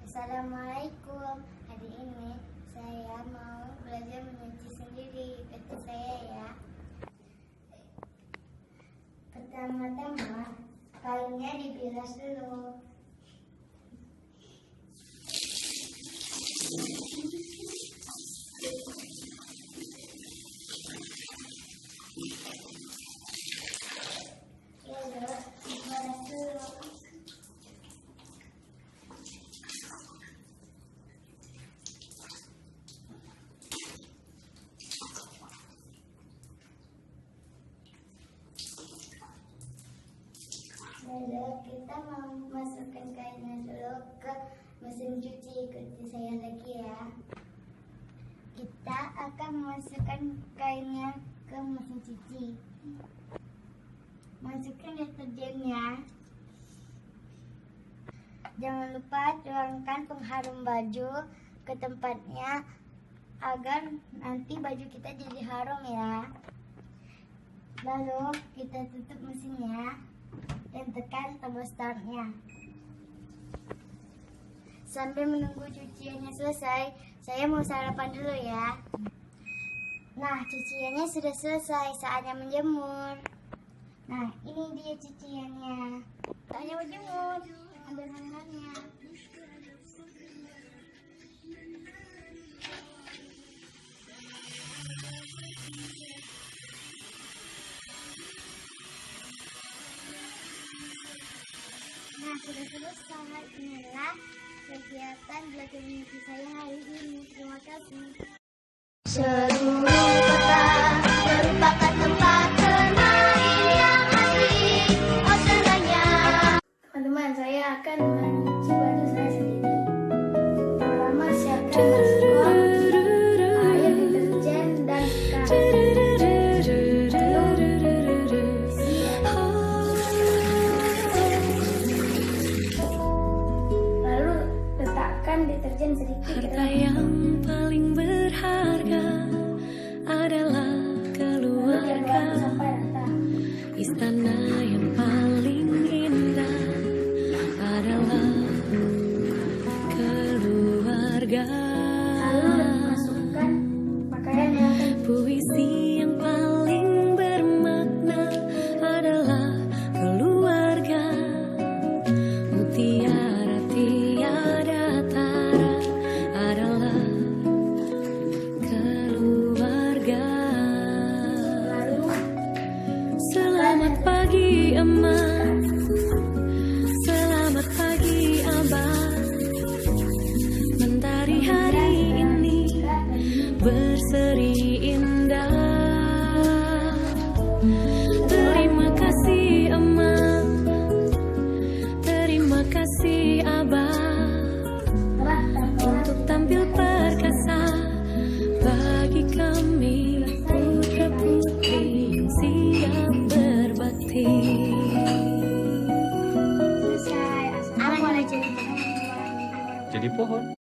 Assalamualaikum. Hari ini saya mau belajar mencuci sendiri. Ikut saya ya. Pertama-tama kainnya dibilas dulu. Lalu dibalas dulu. Lalu kita mau masukkan kainnya dulu ke mesin cuci. Ikuti saya lagi ya. Kita akan memasukkan kainnya ke mesin cuci. Masukkan deterjennya. Jangan lupa tuangkan pengharum baju ke tempatnya agar nanti baju kita jadi harum ya. Lalu kita tutup mesinnya dan tekan tombol startnya. Sambil menunggu cuciannya selesai, saya mau sarapan dulu ya. Nah, cuciannya sudah selesai, saatnya menjemur. Nah, ini dia cuciannya. Saatnya menjemur. Ambil hangatnya. Nah, sudah selesai. Inilah kegiatan belajar mencuci saya hari ini. Terima kasih. Seluruh kota merupakan tempat bermain yang asik. Oh senangnya. Teman-teman, saya akan mencuci baju saya sendiri. Pertama, siapkan masker, air, deterjen, dan sekarang. Deterjen sedikit. Harta yang paling berharga adalah keluarga. Istana yang paling indah adalah keluarga. Lalu masukkan pakaian yang Puisi yang paling bermakna adalah keluarga. Mutiara tiada tara hati. Selesai. Assalamualaikum. Jadi pohon.